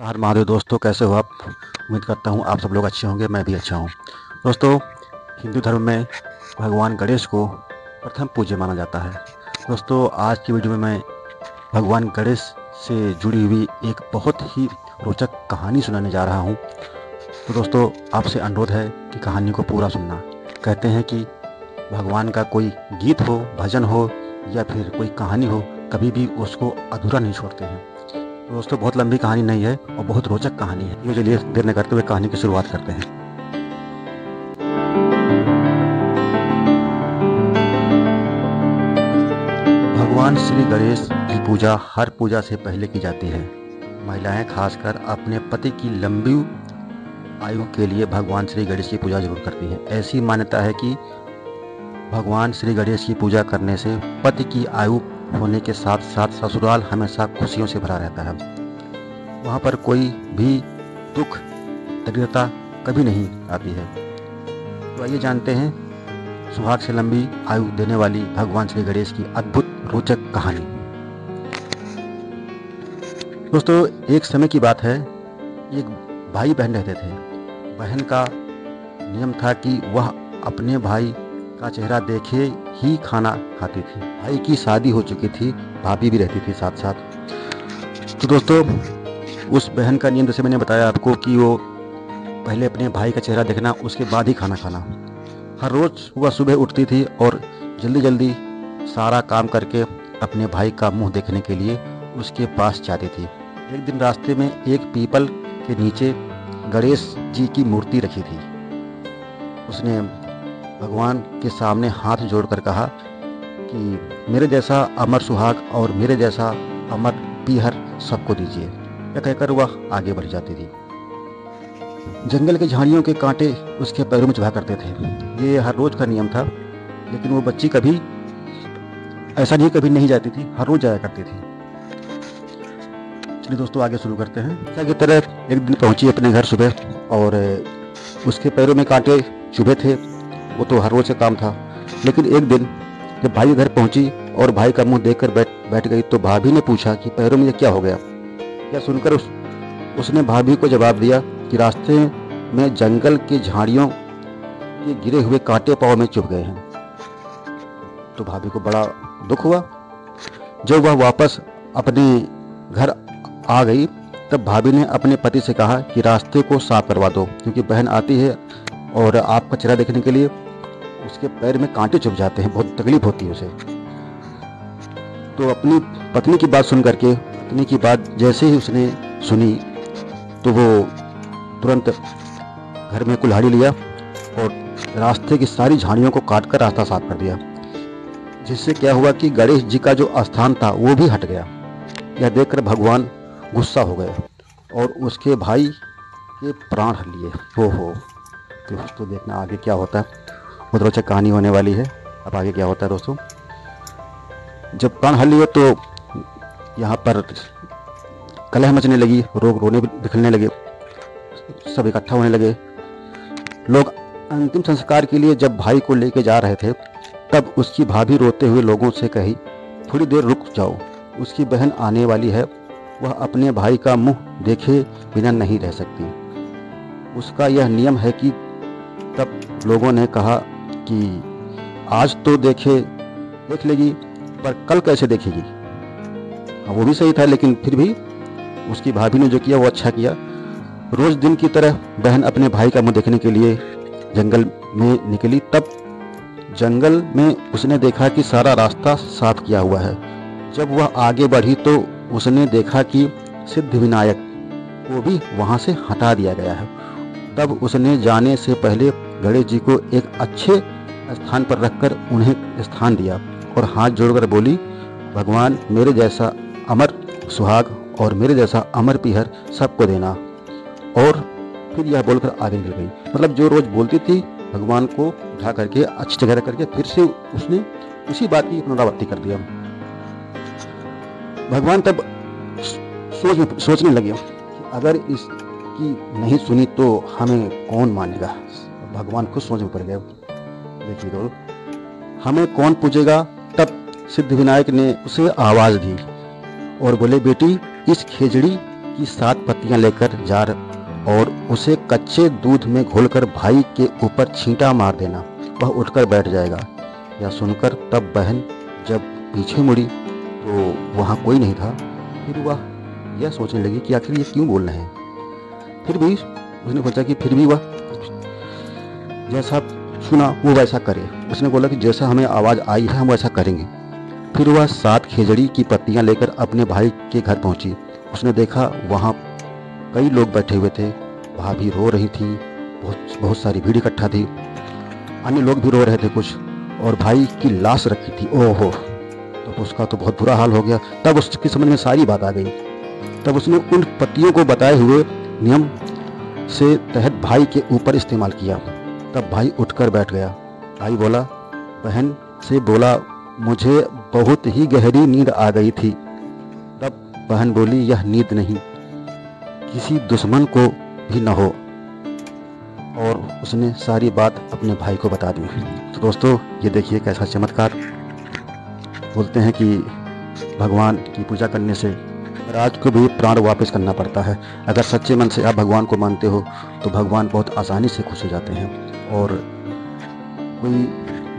हर महादेव दोस्तों, कैसे हो आप। उम्मीद करता हूँ आप सब लोग अच्छे होंगे, मैं भी अच्छा हूँ। दोस्तों, हिंदू धर्म में भगवान गणेश को प्रथम पूज्य माना जाता है। दोस्तों, आज की वीडियो में मैं भगवान गणेश से जुड़ी हुई एक बहुत ही रोचक कहानी सुनाने जा रहा हूँ। तो दोस्तों, आपसे अनुरोध है कि कहानी को पूरा सुनना। कहते हैं कि भगवान का कोई गीत हो, भजन हो या फिर कोई कहानी हो, कभी भी उसको अधूरा नहीं छोड़ते हैं। तो दोस्तों, बहुत लंबी कहानी नहीं है और बहुत रोचक कहानी है। ये चलिए देर न करते हुए कहानी की शुरुआत करते हैं। भगवान श्री गणेश की पूजा हर पूजा से पहले की जाती है। महिलाएं खासकर अपने पति की लंबी आयु के लिए भगवान श्री गणेश की पूजा जरूर करती हैं। ऐसी मान्यता है कि भगवान श्री गणेश की पूजा करने से पति की आयु होने के साथ साथ ससुराल हमेशा खुशियों से भरा रहता है। वहाँ पर कोई भी दुख दरिद्रता कभी नहीं आती है। तो आइए जानते हैं सुहाग से लंबी आयु देने वाली भगवान श्री गणेश की अद्भुत रोचक कहानी। दोस्तों, एक समय की बात है, एक भाई बहन रहते थे। बहन का नियम था कि वह अपने भाई का चेहरा देखे ही खाना खाती थी। भाई की शादी हो चुकी थी, भाभी भी रहती थी साथ साथ। तो दोस्तों, उस बहन का नियम, जैसे मैंने बताया आपको, कि वो पहले अपने भाई का चेहरा देखना, उसके बाद ही खाना खाना। हर रोज़ वह सुबह उठती थी और जल्दी जल्दी सारा काम करके अपने भाई का मुंह देखने के लिए उसके पास जाती थी। एक दिन रास्ते में एक पीपल के नीचे गणेश जी की मूर्ति रखी थी। उसने भगवान के सामने हाथ जोड़कर कहा कि मेरे जैसा अमर सुहाग और मेरे जैसा अमर पीहर सबको दीजिए। यह कहकर वह आगे बढ़ जाती थी। जंगल के झाड़ियों के कांटे उसके पैरों में चुभा करते थे। ये हर रोज का नियम था, लेकिन वो बच्ची कभी ऐसा नहीं जाती थी, हर रोज जाया करती थी। चलिए दोस्तों, आगे शुरू करते हैं। जैसा की तरह एक दिन पहुंची अपने घर सुबह, और उसके पैरों में कांटे चुभे थे। वो तो हर रोज का काम था। लेकिन एक दिन जब भाई घर पहुंची और भाई का मुंह देखकर बैठ गई, तो भाभी ने पूछा कि पैरों में ये क्या हो गया। यह सुनकर उसने भाभी को जवाब दिया कि रास्ते में जंगल की झाड़ियों के गिरे हुए कांटे पांव में चुभ गए हैं। तो भाभी को बड़ा दुख हुआ। जब वह वापस अपने घर आ गई, तब भाभी ने अपने पति से कहा कि रास्ते को साफ करवा दो, क्योंकि बहन आती है और आपका चेहरा देखने के लिए उसके पैर में कांटे चुभ जाते हैं, बहुत तकलीफ होती है उसे। तो अपनी पत्नी की बात सुन करके, पत्नी की बात जैसे ही उसने सुनी, तो वो तुरंत घर में कुल्हाड़ी लिया और रास्ते की सारी झाड़ियों को काटकर रास्ता साफ कर दिया। जिससे क्या हुआ कि गणेश जी का जो स्थान था वो भी हट गया। यह देखकर भगवान गुस्सा हो गए और उसके भाई के प्राण हर लिए। हो दोस्तों, देखना आगे क्या होता है। बहुत रोचक कहानी होने वाली है। अब आगे क्या होता है दोस्तों। जब प्राण हर लिए तो यहाँ पर कलह मचने लगी, लोग रोने बिखरने लगे, सब इकट्ठा होने लगे। लोग अंतिम संस्कार के लिए जब भाई को लेके जा रहे थे, तब उसकी भाभी रोते हुए लोगों से कही, थोड़ी देर रुक जाओ, उसकी बहन आने वाली है, वह अपने भाई का मुंह देखे बिना नहीं रह सकती। उसका यह नियम है कि तब लोगों ने कहा कि आज तो देख लेगी, पर कल कैसे देखेगी। हाँ, वो भी सही था, लेकिन फिर भी उसकी भाभी ने जो किया वो अच्छा किया। रोज दिन की तरह बहन अपने भाई का मुंह देखने के लिए जंगल में निकली। तब जंगल में उसने देखा कि सारा रास्ता साफ किया हुआ है। जब वह आगे बढ़ी तो उसने देखा कि सिद्ध विनायक को भी वहां से हटा दिया गया है। तब उसने जाने से पहले गणेश जी को एक अच्छे स्थान पर रखकर उन्हें स्थान दिया और हाथ जोड़कर बोली, भगवान मेरे जैसा अमर सुहाग और मेरे जैसा अमर पीहर सबको देना। और फिर यह बोलकर आगे निकल गई। मतलब जो रोज बोलती थी, भगवान को उठा करके अच्छी जगह रख करके फिर से उसने उसी बात की पुनरावृत्ति कर दिया। भगवान तब सोचने लगे कि अगर इसकी नहीं सुनी तो हमें कौन मानेगा। भगवान खुद सोच में पड़ गए। देखिए तो हमें कौन पूजेगा। तब सिद्ध विनायक ने उसे आवाज दी और बोले, बेटी इस खेजड़ी की 7 पत्तियां लेकर जार और उसे कच्चे दूध में घोलकर भाई के ऊपर छींटा मार देना, वह उठकर बैठ जाएगा। यह सुनकर तब बहन जब पीछे मुड़ी तो वहाँ कोई नहीं था। फिर वह यह सोचने लगी कि आखिर ये क्यों बोल रहे हैं। फिर भी उसने सोचा कि फिर भी वह जैसा सुना वो वैसा करे। उसने बोला कि जैसा हमें आवाज़ आई है हम वैसा करेंगे। फिर वह 7 खेजड़ी की पत्तियां लेकर अपने भाई के घर पहुंची। उसने देखा वहाँ कई लोग बैठे हुए थे, भाभी रो रही थी, बहुत सारी भीड़ इकट्ठा थी, अन्य लोग भी रो रहे थे कुछ, और भाई की लाश रखी थी। ओहो, तो उसका तो बहुत बुरा हाल हो गया। तब उसकी समझ में सारी बात आ गई। तब उसने उन पत्तियों को बताए हुए नियम से तहत भाई के ऊपर इस्तेमाल किया। तब भाई उठकर बैठ गया। भाई बोला, बहन से बोला, मुझे बहुत ही गहरी नींद आ गई थी। तब बहन बोली, यह नींद नहीं, किसी दुश्मन को भी न हो, और उसने सारी बात अपने भाई को बता दी। तो दोस्तों, ये देखिए कैसा चमत्कार। बोलते हैं कि भगवान की पूजा करने से राज को भी प्राण वापस करना पड़ता है। अगर सच्चे मन से आप भगवान को मानते हो तो भगवान बहुत आसानी से खुश हो जाते हैं, और कोई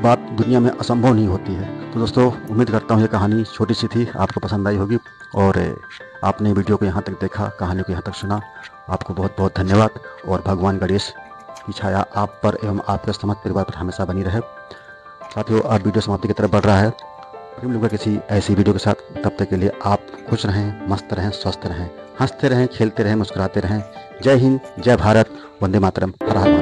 बात दुनिया में असंभव नहीं होती है। तो दोस्तों, उम्मीद करता हूँ ये कहानी छोटी सी थी, आपको पसंद आई होगी, और आपने वीडियो को यहाँ तक देखा, कहानी को यहाँ तक सुना, आपको बहुत बहुत धन्यवाद। और भगवान गणेश की छाया आप पर एवं आपके समस्त परिवार पर हमेशा बनी रहे। साथियों, अब वीडियो समाप्ति की तरफ बढ़ रहा है। फिर मिलूंगा किसी ऐसी वीडियो के साथ। तब तक के लिए आप खुश रहें, मस्त रहें, स्वस्थ रहें, हंसते रहें, खेलते रहें, मुस्कुराते रहें। जय हिंद, जय भारत, वंदे मातरम, हर हर महादेव।